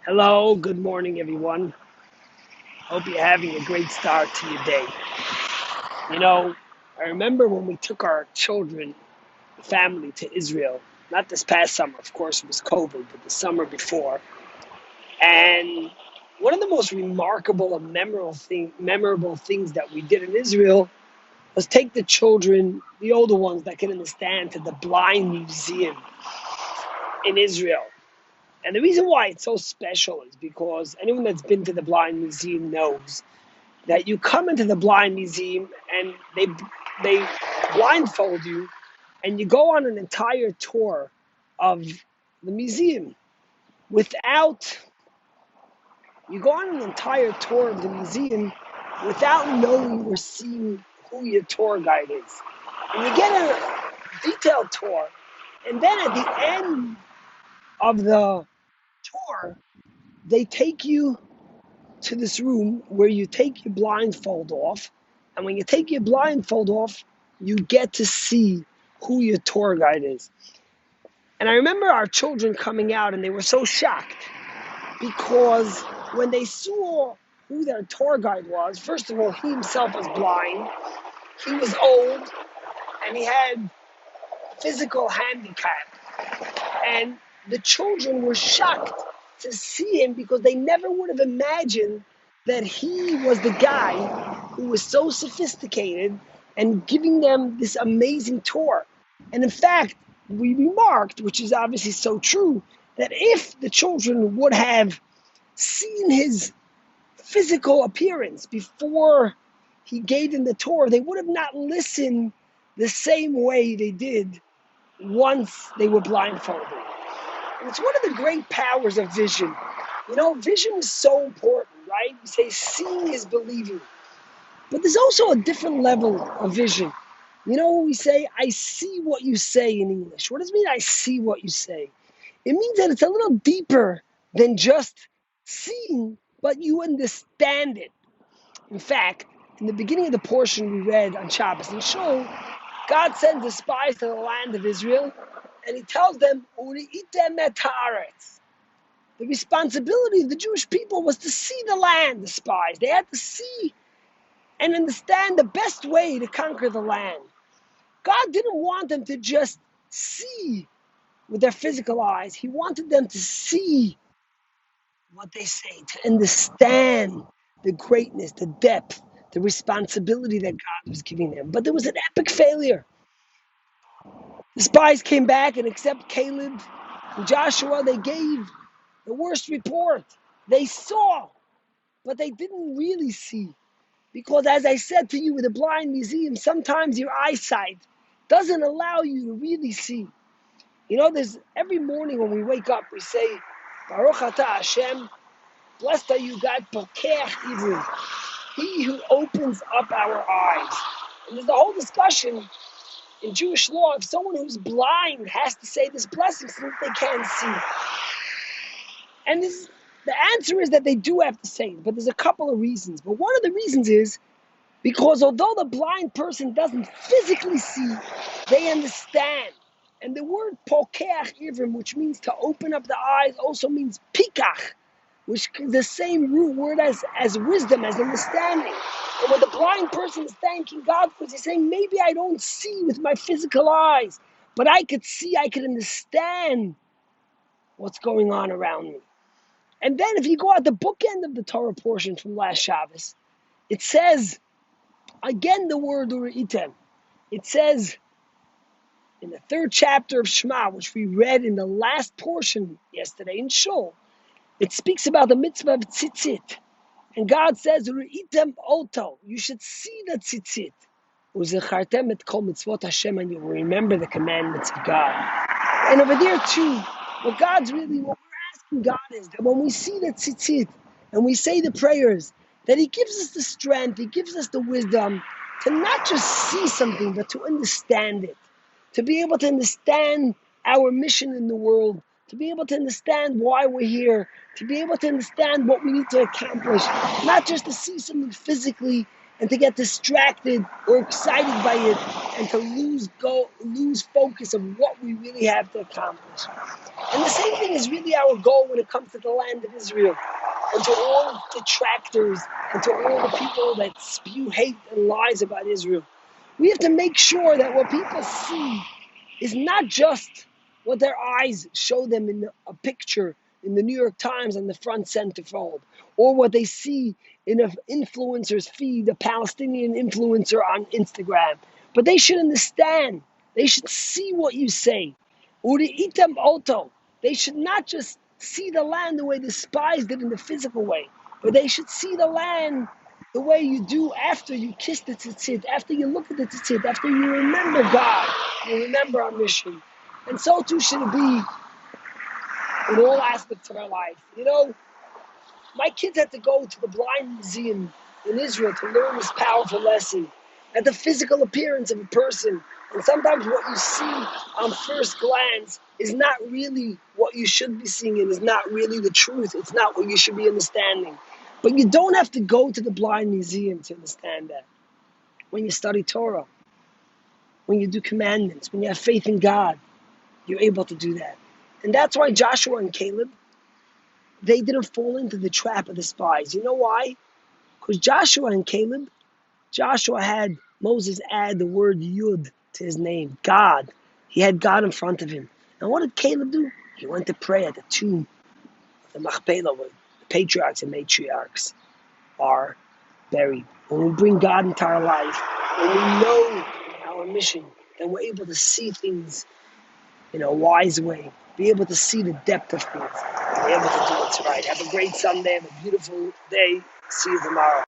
Hello, good morning, everyone. Hope you're having a great start to your day. You know, I remember when we took our children, the family, to Israel, not this past summer, of course, it was COVID, but the summer before. And one of the most remarkable and memorable things that we did in Israel was take the children, the older ones that can understand, to the Blind Museum in Israel. And the reason why it's so special is because anyone that's been to the Blind Museum knows that you come into the blind museum and they blindfold you and you go on an entire tour of the museum without you go on an entire tour of the museum without knowing or seeing who your tour guide is. And you get a detailed tour, and then at the end of the tour they take you to this room where you take your blindfold off. And when you take your blindfold off, you get to see who your tour guide is. And I remember our children coming out and they were so shocked because when they saw who their tour guide was, first of all, he himself was blind, he was old, and he had physical handicap. And the children were shocked to see him because they never would have imagined that he was the guy who was so sophisticated and giving them this amazing tour. And in fact, we remarked, which is obviously so true, that if the children would have seen his physical appearance before he gave them the tour, they would have not listened the same way they did once they were blindfolded. And it's one of the great powers of vision. You know, vision is so important, right? We say seeing is believing. But there's also a different level of vision. You know, we say, I see what you say in English. What does it mean, I see what you say? It means that it's a little deeper than just seeing, but you understand it. In fact, in the beginning of the portion we read on Shabbos and Shul, God sends the spies to the land of Israel, and he tells them, "Uri'item et haaretz." The responsibility of the Jewish people was to see the land, the spies. They had to see and understand the best way to conquer the land. God didn't want them to just see with their physical eyes. He wanted them to see what they say, to understand the greatness, the depth, the responsibility that God was giving them. But there was an epic failure. The spies came back, and except Caleb and Joshua, they gave the worst report. They saw, but they didn't really see. Because as I said to you with the blind museum, sometimes your eyesight doesn't allow you to really see. You know, there's every morning when we wake up, we say, Baruch atah Hashem, blessed are you God, Pokeach Ivrim, he who opens up our eyes. And there's a whole discussion in Jewish law if someone who's blind has to say this blessing so that they can see. And the answer is that they do have to say it, but there's a couple of reasons. But one of the reasons is because although the blind person doesn't physically see, they understand. And the word pokeach ivrim, which means to open up the eyes, also means pikach, which is the same root word as wisdom, as understanding. And what the blind person is thanking God for is he's saying, maybe I don't see with my physical eyes, but I could see, I could understand what's going on around me. And then if you go out the bookend of the Torah portion from last Shabbos, it says, again the word uri'item. It says in the third chapter of Shema, which we read in the last portion yesterday in Shul, it speaks about the mitzvah of tzitzit. And God says, uri'item oto, you should see the tzitzit. Uzechartem et kol mitzvot Hashem, and you will remember the commandments of God. And over there too, what we're asking God is that when we see the tzitzit and we say the prayers, that He gives us the strength, He gives us the wisdom to not just see something, but to understand it, to be able to understand our mission in the world, to be able to understand why we're here, to be able to understand what we need to accomplish, not just to see something physically and to get distracted or excited by it and to lose focus of what we really have to accomplish. And the same thing is really our goal when it comes to the land of Israel and to all detractors and to all the people that spew hate and lies about Israel. We have to make sure that what people see is not just what their eyes show them in a picture in the New York Times on the front centerfold, or what they see in an influencer's feed, a Palestinian influencer on Instagram. But they should understand, they should see what you say. Uri'itam oto. They should not just see the land the way the spies did in the physical way, but they should see the land the way you do after you kiss the tzitzit, after you look at the tzitzit, after you remember God, you remember our mission. And so too should it be in all aspects of our life. You know, my kids had to go to the Blind Museum in Israel to learn this powerful lesson at the physical appearance of a person. And sometimes what you see on first glance is not really what you should be seeing and is not really the truth. It's not what you should be understanding. But you don't have to go to the Blind Museum to understand that. When you study Torah, when you do commandments, when you have faith in God, you're able to do that. And that's why Joshua and Caleb, they didn't fall into the trap of the spies. You know why? Because Joshua and Caleb, Joshua had Moses add the word Yud to his name, God. He had God in front of him. And what did Caleb do? He went to pray at the tomb of the Machpelah, where the patriarchs and matriarchs are buried. When we bring God into our life, when we know our mission, then we're able to see things in a wise way, be able to see the depth of things, be able to do what's right. Have a great Sunday, have a beautiful day. See you tomorrow.